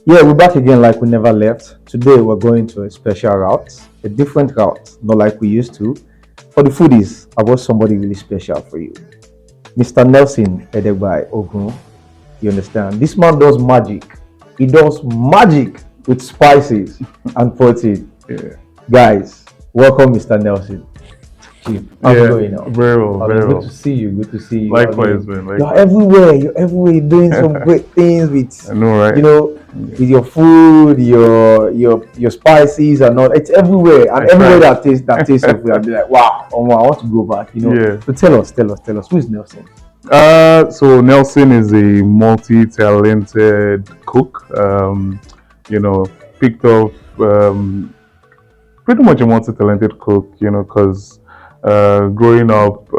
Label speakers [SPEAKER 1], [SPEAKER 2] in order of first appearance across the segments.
[SPEAKER 1] Yeah, we're back again like we never left. Today we're going to a special route, a different route, not like we used to. For the foodies, I brought somebody really special for you. Mr. Nelson Edegbai Ogun. You understand? This man does magic. He does magic with spices and protein.
[SPEAKER 2] Yeah.
[SPEAKER 1] Guys, welcome Mr. Nelson. Chief, how's it going now?
[SPEAKER 2] Very well, very
[SPEAKER 1] Good
[SPEAKER 2] well.
[SPEAKER 1] to see you. Good to see you.
[SPEAKER 2] Likewise, man.
[SPEAKER 1] You're
[SPEAKER 2] Likewise.
[SPEAKER 1] everywhere. You're everywhere. You're doing some great things with
[SPEAKER 2] I know, right?
[SPEAKER 1] with your food, your spices and all. It's everywhere, and everywhere that tastes of food, I'll be like, wow, oh, I want to go back.
[SPEAKER 2] Yeah.
[SPEAKER 1] So tell us, who is Nelson?
[SPEAKER 2] So Nelson is a multi-talented cook. Picked off pretty much a multi-talented cook. Because growing up,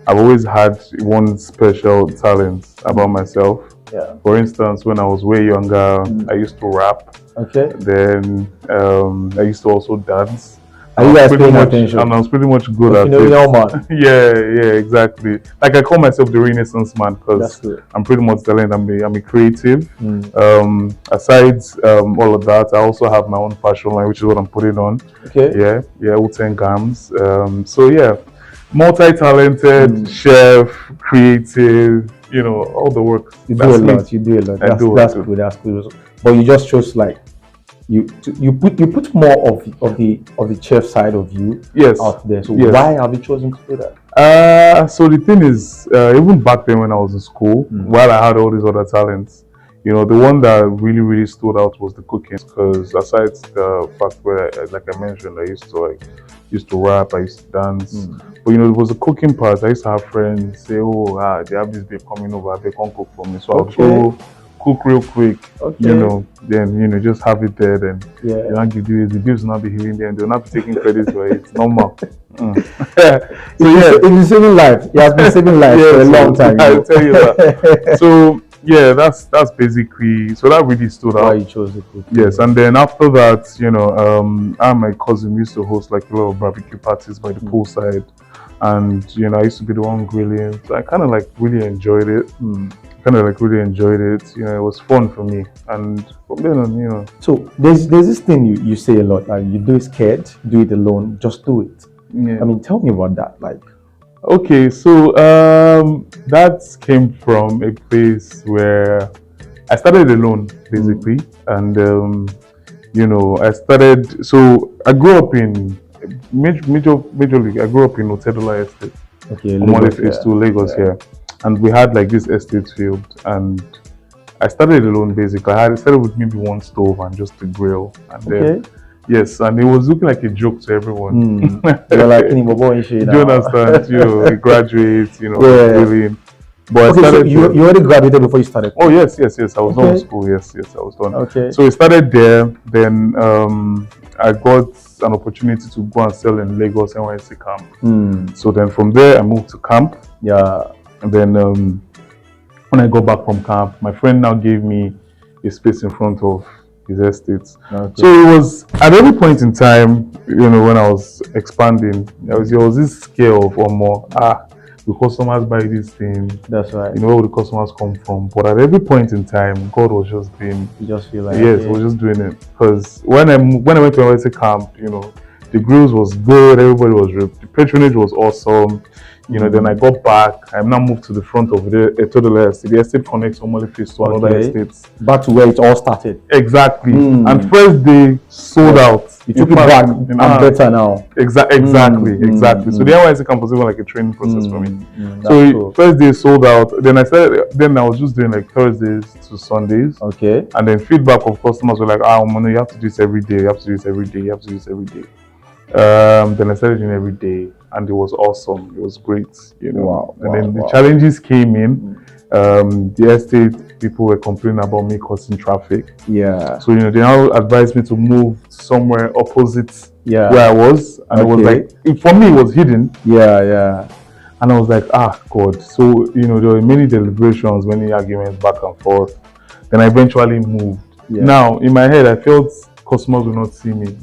[SPEAKER 2] I've always had one special talent about myself.
[SPEAKER 1] Yeah.
[SPEAKER 2] For instance, when I was way younger, I used to rap.
[SPEAKER 1] Okay.
[SPEAKER 2] Then I used to also dance.
[SPEAKER 1] Are you guys paying attention?
[SPEAKER 2] And I was pretty much good at it.
[SPEAKER 1] Man.
[SPEAKER 2] Yeah, exactly. Like I call myself the Renaissance man because I'm pretty much talented. I'm a creative. Aside all of that, I also have my own fashion line, which is what I'm putting on.
[SPEAKER 1] Okay.
[SPEAKER 2] Yeah, Uten Gams. So yeah, multi-talented chef, creative. All the work.
[SPEAKER 1] You do a lot. That's good. But you just chose like you put more of the chef side of you out there. So why have you chosen to do that?
[SPEAKER 2] So the thing is, even back then when I was in school, while I had all these other talents, the one that really stood out was the cooking. Because aside the fact where, like I mentioned, I used to rap, I used to dance. But there was a cooking part. I used to have friends say, "Oh, they have this babe coming over, they can't cook for me." So I'll go cook real quick.
[SPEAKER 1] Okay.
[SPEAKER 2] Then just have it there. Then they not give you the bills, will not be healing them. They'll not be taking credit for it. It's normal. So
[SPEAKER 1] it's been saving life. He has been saving life for a long time.
[SPEAKER 2] I'll tell you that. So yeah, that's basically, so that really stood out.
[SPEAKER 1] Why you chose the cook?
[SPEAKER 2] Yes, and then after that, I and my cousin used to host like a lot of barbecue parties by the poolside, and I used to be the one grilling. So I kind of like really enjoyed it. It was fun for me, and from then on,
[SPEAKER 1] So there's this thing you say a lot, like you do it scared, do it alone, just do it.
[SPEAKER 2] Yeah.
[SPEAKER 1] I mean, tell me about that. Like,
[SPEAKER 2] okay, so that came from a place where I started alone, basically, and I started. So I grew up in majorly. I grew up in Otedola Estate.
[SPEAKER 1] Okay,
[SPEAKER 2] Lagos here. And we had like this estate field, and I started alone basically. I started with maybe one stove and just a grill, and then and it was looking like a joke to everyone.
[SPEAKER 1] You're like, do
[SPEAKER 2] you understand? A graduate, grilling. But
[SPEAKER 1] so you already graduated before you started?
[SPEAKER 2] Oh yes. I was done with school. Yes, I was done.
[SPEAKER 1] Okay.
[SPEAKER 2] So we started there. Then I got an opportunity to go and sell in Lagos NYC camp. So then from there I moved to camp.
[SPEAKER 1] Yeah.
[SPEAKER 2] And then when I got back from camp, my friend now gave me a space in front of his estate. Okay. So it was at every point in time, when I was expanding, there was this scale of the customers buy this thing.
[SPEAKER 1] That's right.
[SPEAKER 2] Where would the customers come from? But at every point in time, God was just being.
[SPEAKER 1] You just feel like
[SPEAKER 2] I was just doing it because when I went to NYC camp, the grills was good. Everybody was the patronage was awesome. Then I got back. I now moved to the front of the estate. The estate connects normally face to another estate.
[SPEAKER 1] Back to where it all started.
[SPEAKER 2] Exactly. And first day sold out.
[SPEAKER 1] You took it back. I'm better now.
[SPEAKER 2] Exactly. So the NYC camp was even like a training process for me. So first day sold out. Then I was just doing like Thursdays to Sundays.
[SPEAKER 1] Okay.
[SPEAKER 2] And then feedback of customers were like, you have to do this every day. You have to do this every day. You have to do this every day. Then I started doing every day, and it was awesome. It was great,
[SPEAKER 1] Wow,
[SPEAKER 2] and then the challenges came in. The estate people were complaining about me causing traffic.
[SPEAKER 1] Yeah.
[SPEAKER 2] So they now advised me to move somewhere opposite where I was, and it was like for me it was hidden.
[SPEAKER 1] Yeah.
[SPEAKER 2] And I was like, God. So there were many deliberations, many arguments back and forth. Then I eventually moved. Yeah. Now in my head, I felt customers would not see me.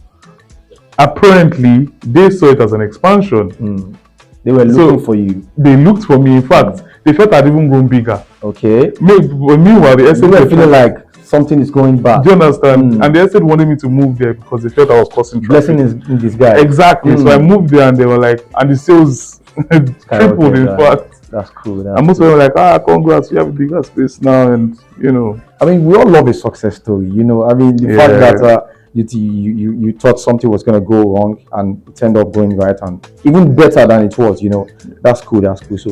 [SPEAKER 2] Apparently, they saw it as an expansion.
[SPEAKER 1] They were looking for you.
[SPEAKER 2] They looked for me. In fact, they felt I'd even grown bigger.
[SPEAKER 1] Okay.
[SPEAKER 2] Meanwhile, the estate
[SPEAKER 1] were feeling like something is going bad.
[SPEAKER 2] Do you understand? And the estate wanted me to move there because they felt I was causing traffic.
[SPEAKER 1] Blessing is in disguise.
[SPEAKER 2] Exactly. So I moved there, and they were like, and the sales tripled. In fact,
[SPEAKER 1] that's cool.
[SPEAKER 2] And most of them were like, congrats, you have a bigger space now, and
[SPEAKER 1] I mean, we all love a success story. I mean, the fact that you thought something was going to go wrong and it ended up going right, and even better than it was. That's cool. That's cool. So,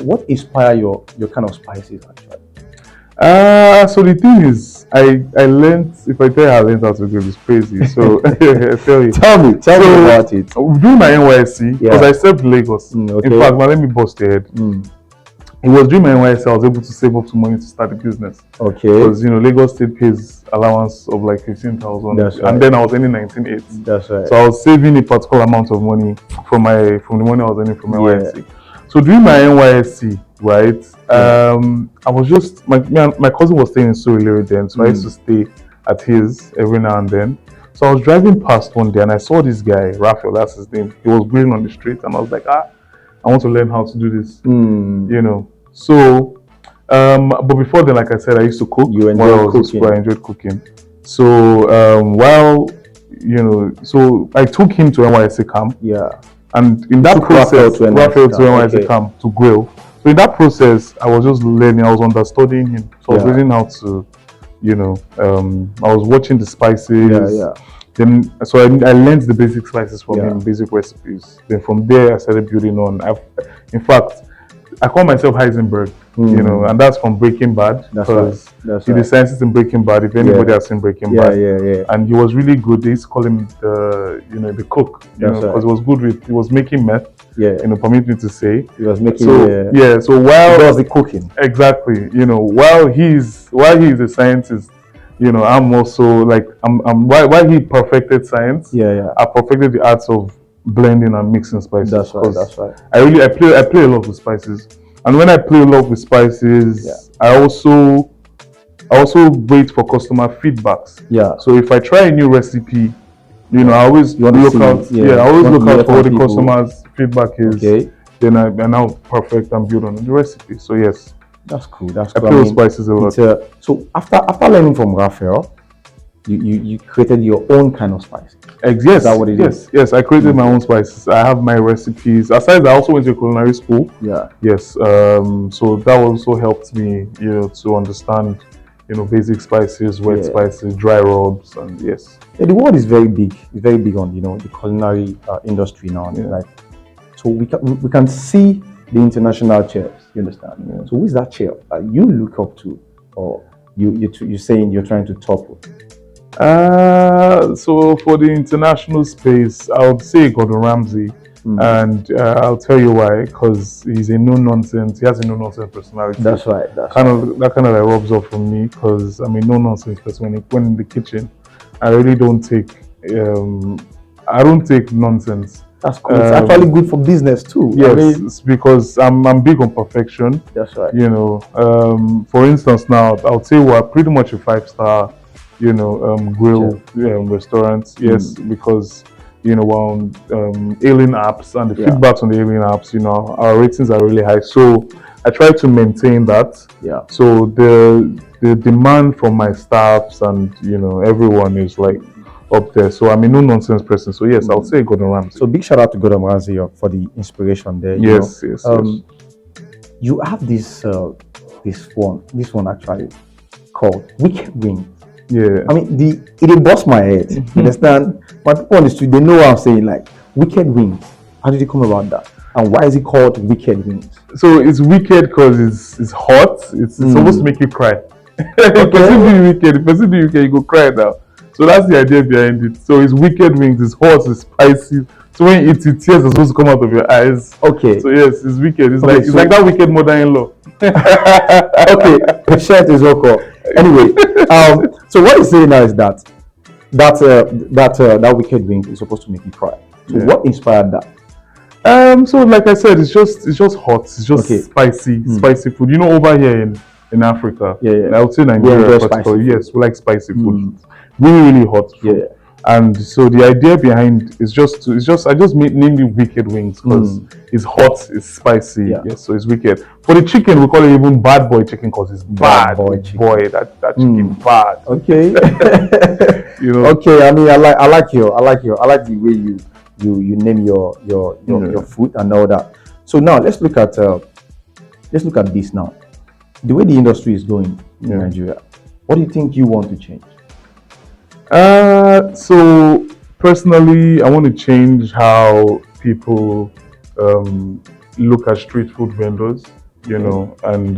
[SPEAKER 1] what inspire your kind of spices actually?
[SPEAKER 2] So the thing is, I learned. If I tell you I learned how to grill, it's crazy. So I tell you.
[SPEAKER 1] Tell me about it.
[SPEAKER 2] During my NYSC, because I served Lagos.
[SPEAKER 1] Okay.
[SPEAKER 2] In fact, let me bust your head. It was during my NYSC I was able to save up some money to start a business.
[SPEAKER 1] Okay.
[SPEAKER 2] Because Lagos State pays allowance of like 15,000, and then I was earning 19,800.
[SPEAKER 1] That's right.
[SPEAKER 2] So I was saving a particular amount of money from the money I was earning from NYSC. So during my NYSC, right, I was just my cousin was staying in Surulere then, so I used to stay at his every now and then. So I was driving past one day and I saw this guy, Raphael, that's his name. He was grilling on the street, and I was like, I want to learn how to do this. So, but before then, like I said, I used to cook.
[SPEAKER 1] You enjoyed cooking.
[SPEAKER 2] I enjoyed cooking. So so I took him to NYSC camp.
[SPEAKER 1] Yeah.
[SPEAKER 2] And in that process, Raphael to NYSC camp to grill. So in that process, I was just learning. I was understudying him. So I was learning how to, I was watching the spices.
[SPEAKER 1] Yeah.
[SPEAKER 2] Then, so I learned the basic spices from him, basic recipes. Then from there, I started building on. In fact, I call myself Heisenberg, and that's from Breaking Bad. Because the scientist in Breaking Bad, if anybody has seen Breaking Bad, and he was really good. They used to call him the cook, because he was making meth. Permit me to say,
[SPEAKER 1] he was making.
[SPEAKER 2] So while
[SPEAKER 1] he does the cooking,
[SPEAKER 2] exactly, while he's a scientist, I'm also like while he perfected science, I perfected the arts of blending and mixing spices.
[SPEAKER 1] That's right.
[SPEAKER 2] I play a lot with spices, and when I play a lot with spices, I also wait for customer feedbacks. So if I try a new recipe, I always look out. I always look out for what the customers' feedback is. Okay. Then I now perfect and build on the recipe. So yes,
[SPEAKER 1] that's cool.
[SPEAKER 2] I play with spices a lot.
[SPEAKER 1] So after learning from Raphael, you created your own kind of spice.
[SPEAKER 2] Yes, is that what it is? Yes, I created my own spices. I have my recipes. Aside, I also went to culinary school. Yes. So that also helped me, to understand, basic spices, wet spices, dry rubs, and yes.
[SPEAKER 1] The world is very big. It's very big on the culinary industry now. Like, so we can see the international chefs. You understand? So who is that chef that you look up to, or you're saying you're trying to topple?
[SPEAKER 2] So for the international space, I would say Gordon Ramsay, and I'll tell you why. Because he's a no-nonsense. He has a no-nonsense personality.
[SPEAKER 1] That's right.
[SPEAKER 2] That kind of like rubs off from me, because I'm a no-nonsense person. When in the kitchen, I really don't take. I don't take nonsense.
[SPEAKER 1] That's cool. It's actually good for business too.
[SPEAKER 2] Yes, it's because I'm big on perfection.
[SPEAKER 1] That's right.
[SPEAKER 2] For instance, now I'll say we're pretty much a 5-star. Grill restaurants. Yes, because we're on alien apps, and the feedbacks on the alien apps, our ratings are really high. So I try to maintain that. So the demand from my staffs and everyone is like up there. So I'm a no-nonsense person. So yes, I'll say Gordon Ramsay.
[SPEAKER 1] So big shout out to Gordon Ramsay for the inspiration there.
[SPEAKER 2] Yes.
[SPEAKER 1] You have this one actually called Wicked Wings. I mean, it busts my head. You understand? But people on the street, they know what I'm saying. Like, Wicked Wings. How did it come about that? And why is it called Wicked Wings?
[SPEAKER 2] So it's wicked because it's hot. It's supposed to make you cry. If person do you wicked, you go cry now. So that's the idea behind it. So it's Wicked Wings. It's hot. It's spicy. So when you eat it, tears are supposed to come out of your eyes. So yes, it's wicked. It's like that wicked mother-in-law.
[SPEAKER 1] The shirt is okay. Anyway, so what you're saying now is that Wicked Wing is supposed to make you cry. So what inspired that?
[SPEAKER 2] So like I said, it's just hot. It's just spicy food. Over here in Africa, I would say Nigeria particularly. Yes, we like spicy food. Really, really hot food. And so the idea behind is I just named it wicked wings because it's hot, it's spicy,
[SPEAKER 1] Yeah.
[SPEAKER 2] yes, so it's wicked. For the chicken, we call it even bad boy chicken because it's bad.
[SPEAKER 1] boy
[SPEAKER 2] Oh
[SPEAKER 1] chicken.
[SPEAKER 2] boy, that chicken bad.
[SPEAKER 1] Okay.
[SPEAKER 2] You know.
[SPEAKER 1] Okay. I mean, I like the way you name your food and all that. So now let's look at this now. The way the industry is going in Nigeria, what do you think you want to change?
[SPEAKER 2] So personally, I want to change how people look at street food vendors, you know, and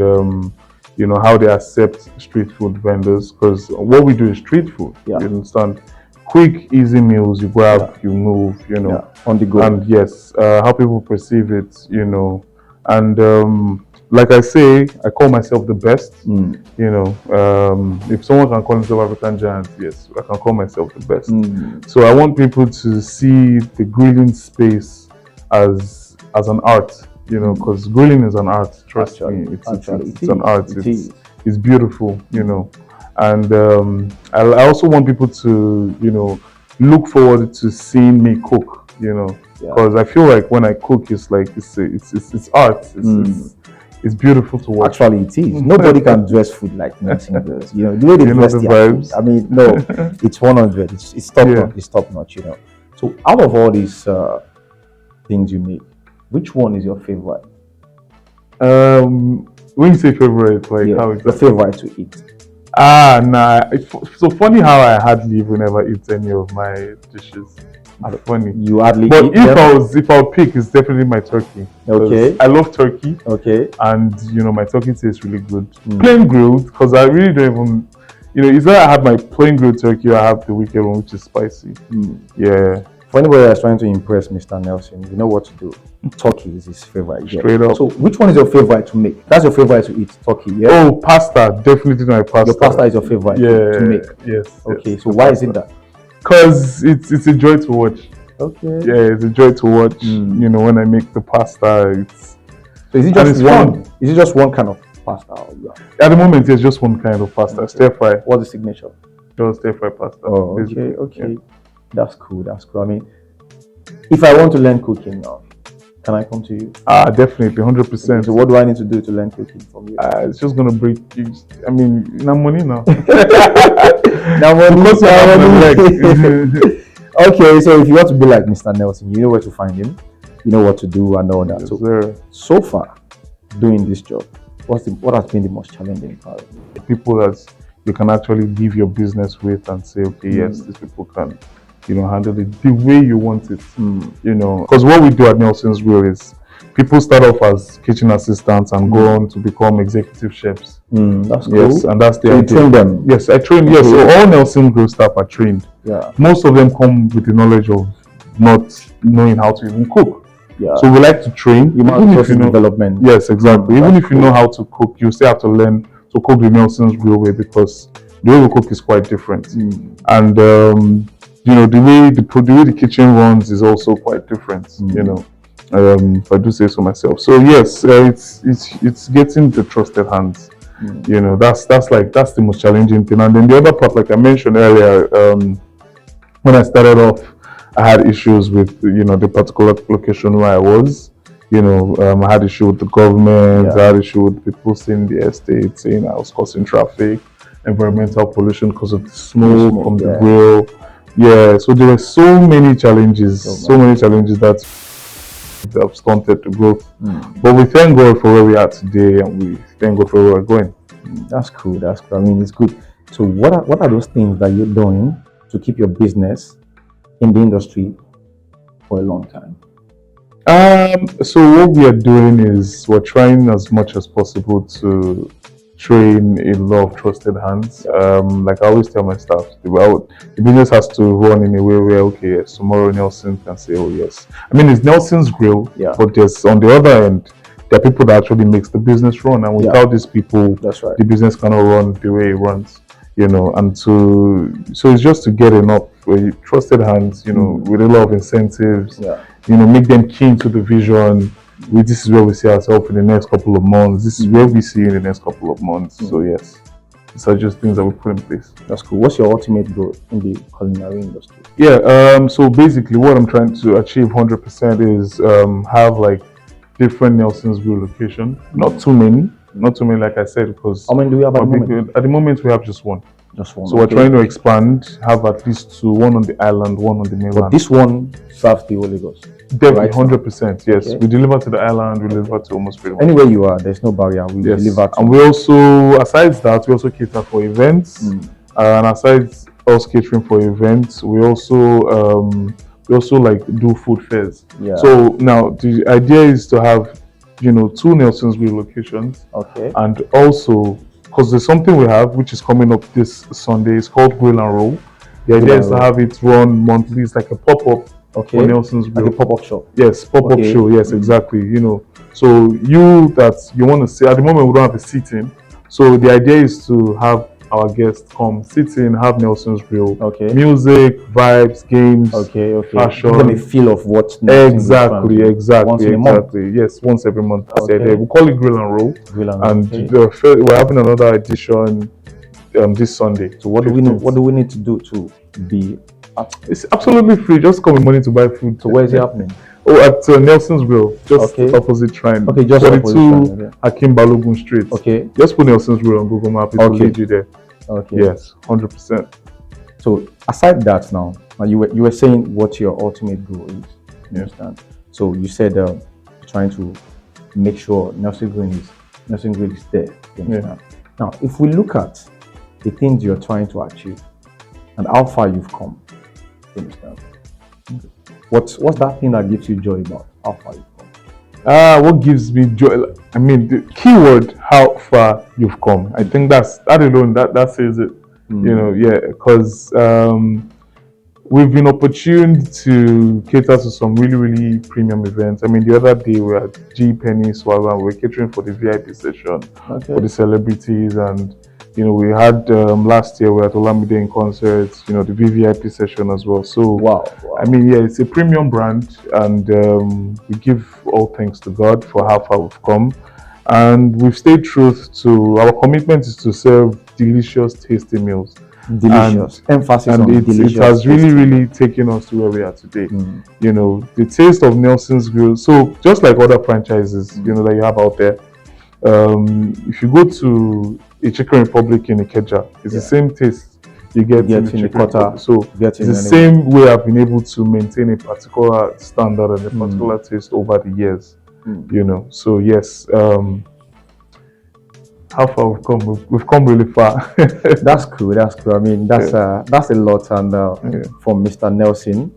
[SPEAKER 2] you know how they accept street food vendors. Because what we do is street food.
[SPEAKER 1] Yeah.
[SPEAKER 2] You understand? Quick, easy meals. You grab, you move, you know,
[SPEAKER 1] on the go.
[SPEAKER 2] and yes, how people perceive it, you know, and like I say, I call myself the best. You know, if someone can call himself African giant, yes, I can call myself the best. So I want people to see the grilling space as an art, you know, because grilling is an art. Trust me, it's an art. It's beautiful, you know, and I also want people to, you know, look forward to seeing me cook, you know, because I feel like when I cook, it's like it's art. It's beautiful to watch.
[SPEAKER 1] Actually, it is. Nobody can dress food like Nelson does. You know, the way they dress their food. I mean, no, it's 100. It's top notch. It's top notch. You know. So, out of all these things you make, which one is your favorite?
[SPEAKER 2] When you say favorite, like how
[SPEAKER 1] your favorite to eat?
[SPEAKER 2] Nah. It's so funny how I hardly even ever eat any of my dishes. Funny.
[SPEAKER 1] You hardly
[SPEAKER 2] but
[SPEAKER 1] eat
[SPEAKER 2] if I would pick, it's definitely my turkey.
[SPEAKER 1] Okay.
[SPEAKER 2] I love turkey.
[SPEAKER 1] Okay.
[SPEAKER 2] And you know, my turkey tastes really good. Plain grilled, because I really don't even, you know, either I have my plain grilled turkey or I have the wicked one, which is spicy. Yeah.
[SPEAKER 1] For anybody that's trying to impress Mr. Nelson, you know what to do. Turkey is his favorite.
[SPEAKER 2] Straight up.
[SPEAKER 1] So, which one is your favorite to make? That's your favorite to eat, turkey, yeah?
[SPEAKER 2] Oh, pasta. Definitely my pasta.
[SPEAKER 1] Your pasta is your favorite to make?
[SPEAKER 2] Yes.
[SPEAKER 1] Okay, so why is it that?
[SPEAKER 2] Because it's a joy to watch.
[SPEAKER 1] Okay.
[SPEAKER 2] Yeah, it's a joy to watch. You know, when I make the pasta, it's.
[SPEAKER 1] So is it just one? Is it just one kind of pasta?
[SPEAKER 2] At the moment, it's just one kind of pasta. Stir fry.
[SPEAKER 1] What's the signature?
[SPEAKER 2] Just stir fry pasta.
[SPEAKER 1] Oh, okay, okay. Yeah. That's cool. I mean, if I want to learn cooking now, can I come to you?
[SPEAKER 2] Definitely, 100%.
[SPEAKER 1] So what do I need to do to learn cooking from you?
[SPEAKER 2] It's just gonna break you. I mean, no money now.
[SPEAKER 1] Okay, so if you want to be like Mr. Nelson, you know where to find him, you know what to do and all that.
[SPEAKER 2] Yes,
[SPEAKER 1] so far, doing this job, what has been the most challenging part?
[SPEAKER 2] People that you can actually leave your business with and say, okay, yes, these people can, you know, handle it the way you want it. You know, because what we do at Nelson's Grill is people start off as kitchen assistants and go on to become executive chefs.
[SPEAKER 1] That's cool.
[SPEAKER 2] Yes, and that's the
[SPEAKER 1] idea. You train them?
[SPEAKER 2] Yes, I train. Okay. Yes, so all Nelson Grill staff are trained.
[SPEAKER 1] Yeah.
[SPEAKER 2] Most of them come with the knowledge of not knowing how to even cook.
[SPEAKER 1] Yeah.
[SPEAKER 2] So we like to train.
[SPEAKER 1] Even if you know development.
[SPEAKER 2] Yes, exactly. Even if you know how to cook, you still have to learn to cook the Nelson's Grill way, because the way we cook is quite different. And you know, the way the kitchen runs is also quite different. You know. If I do say so myself. So yes, it's getting the trusted hands. You know, that's the most challenging thing. And then the other part, like I mentioned earlier, when I started off, I had issues with, you know, the particular location where I was. You know, I had issue with the government. I had issue with people seeing the estate, saying I was causing traffic, environmental pollution because of the smoke from the grill. Yeah, so there were so many challenges, that have stunted the growth. But we thank God for where we are today, and we thank God for where we're going.
[SPEAKER 1] That's cool. I mean, it's good. So what are those things that you're doing to keep your business in the industry for a long time?
[SPEAKER 2] So what we are doing is we're trying as much as possible to train a lot of trusted hands. Like I always tell my staff, the business has to run in a way where, okay, yes, tomorrow Nelson can say, oh yes. I mean, it's Nelson's Grill, but there's, on the other end, there are people that actually makes the business run, and without these people, the business cannot run the way it runs. You know, and so it's just to get enough trusted hands, you know, with a lot of incentives, you know, make them keen to the vision. This is where we see ourselves in the next couple of months. This is where we see in the next couple of months. So yes, these are just things that we put in place.
[SPEAKER 1] That's cool. What's your ultimate goal in the culinary industry?
[SPEAKER 2] Yeah, so basically what I'm trying to achieve 100% is have like different Nelson's Grill location. Not too many, like I said, because
[SPEAKER 1] How many do we have at the moment?
[SPEAKER 2] at the moment we have just one.
[SPEAKER 1] Just one.
[SPEAKER 2] So we're
[SPEAKER 1] Okay.
[SPEAKER 2] trying to expand, have at least two, one on the island, one on the
[SPEAKER 1] But
[SPEAKER 2] mainland.
[SPEAKER 1] this one serves the Holy Ghost.
[SPEAKER 2] Definitely,
[SPEAKER 1] right now.
[SPEAKER 2] 100%. Yes,
[SPEAKER 1] Okay.
[SPEAKER 2] we deliver to the island. We deliver to almost pretty much.
[SPEAKER 1] Anywhere you are, there's no barrier. We
[SPEAKER 2] Yes,
[SPEAKER 1] deliver to
[SPEAKER 2] and we also, aside that, we also cater for events. And aside us catering for events, we also like do food fairs.
[SPEAKER 1] Yeah.
[SPEAKER 2] So now the idea is to have, two Nelson's Grill locations,
[SPEAKER 1] Okay.
[SPEAKER 2] and also because there's something we have which is coming up this Sunday. It's called Grill and Roll. The idea is to have it run monthly. It's like a pop-up
[SPEAKER 1] Okay.
[SPEAKER 2] for Nelson's Grill.
[SPEAKER 1] Like a pop-up shop.
[SPEAKER 2] Yes, pop-up
[SPEAKER 1] Okay.
[SPEAKER 2] show. Yes, exactly. So you want to see, at the moment we don't have a seating. So the idea is to have our guests come sit in, have Nelson's Grill.
[SPEAKER 1] Okay.
[SPEAKER 2] Music, vibes, games.
[SPEAKER 1] Okay.
[SPEAKER 2] Fashion.
[SPEAKER 1] Give them a feel of what Nelson's
[SPEAKER 2] Exactly.
[SPEAKER 1] Once in a month.
[SPEAKER 2] Yes, once every month. That's the
[SPEAKER 1] Okay.
[SPEAKER 2] idea. We call it Grill and Roll.
[SPEAKER 1] Grill and Roll.
[SPEAKER 2] And
[SPEAKER 1] Okay.
[SPEAKER 2] we're having another edition this Sunday.
[SPEAKER 1] So what do we need? What do we need to do to be?
[SPEAKER 2] It's absolutely free. Just come with money to buy food.
[SPEAKER 1] So where is it happening?
[SPEAKER 2] Oh, at Nelson's Grill, just
[SPEAKER 1] Okay.
[SPEAKER 2] opposite Shrine.
[SPEAKER 1] Okay, just opposite
[SPEAKER 2] 42
[SPEAKER 1] Shrine, okay.
[SPEAKER 2] Hakim Balogun Street.
[SPEAKER 1] Okay.
[SPEAKER 2] Just put Nelson's Grill on Google Map. It will
[SPEAKER 1] Okay.
[SPEAKER 2] lead you there.
[SPEAKER 1] Okay.
[SPEAKER 2] Yes, 100%.
[SPEAKER 1] So aside that, now you were saying what your ultimate goal is. You understand? So you said trying to make sure Nelson Grill is there. You understand? Now, if we look at the things you're trying to achieve and how far you've come, you understand? What's that thing that gives you joy about how far you've come?
[SPEAKER 2] What gives me joy? I mean, the keyword, how far you've come. I think that alone, that says it. Because we've been opportuned to cater to some really, really premium events. I mean, the other day we were at G Penny Swagger and we were catering for the VIP session for the celebrities, and we had last year we were at Olamide in concerts, the VVIP session as well. So
[SPEAKER 1] Wow.
[SPEAKER 2] I mean, yeah, it's a premium brand, and we give all thanks to God for how far we've come. And we've stayed true to our commitment is to serve delicious, tasty meals.
[SPEAKER 1] Delicious. Emphasis on delicious.
[SPEAKER 2] It has really, really taken us to where we are today. The taste of Nelson's Grill. So just like other franchises, that you have out there, if you go to a Chicken Republic in Ikeja, it's the same tast you get in the Chicken Republic. So it's the same way I've been able to maintain a particular standard and a particular taste over the years. So yes, how far we've come really far.
[SPEAKER 1] That's cool. I mean, that's a lot. And from Mr. Nelson,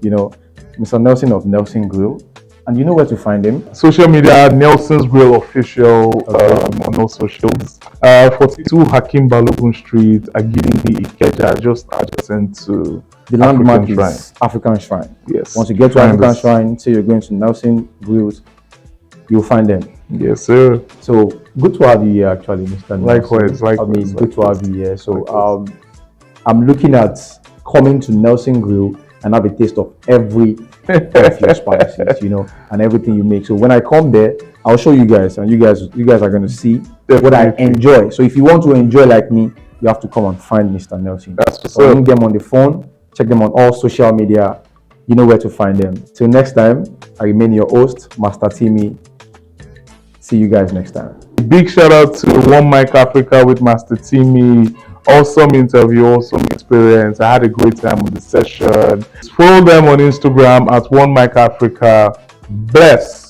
[SPEAKER 1] Mr. Nelson of Nelson Grill, and you know where to find him.
[SPEAKER 2] Social media, Nelson's Grill Official, on all socials. 42 Hakim Balogun Street, Agility, Ikeja, just adjacent to
[SPEAKER 1] the landmark
[SPEAKER 2] African Shrine.
[SPEAKER 1] is African Shrine.
[SPEAKER 2] Yes.
[SPEAKER 1] Once you get to African Shrine, say you're going to Nelson Grills, you'll find them.
[SPEAKER 2] Yes, sir.
[SPEAKER 1] So good to have you here, actually, Mr.
[SPEAKER 2] Likewise.
[SPEAKER 1] I mean, good to have you here. So I'm looking at coming to Nelson Grill and have a taste of every of your spices, and everything you make. So when I come there, I'll show you guys, and you guys are going to see what I enjoy. So if you want to enjoy like me, you have to come and find Mr. Nelson.
[SPEAKER 2] That's what's
[SPEAKER 1] so
[SPEAKER 2] up.
[SPEAKER 1] ring them on the phone, check them on all social media. You know where to find them. Till next time, I remain your host, Master Timmy. See you guys next time.
[SPEAKER 2] Big shout out to One Mic Africa with Master Timmy. Awesome interview, awesome experience. I had a great time with the session. Follow them on Instagram at One Mic Africa. Bless.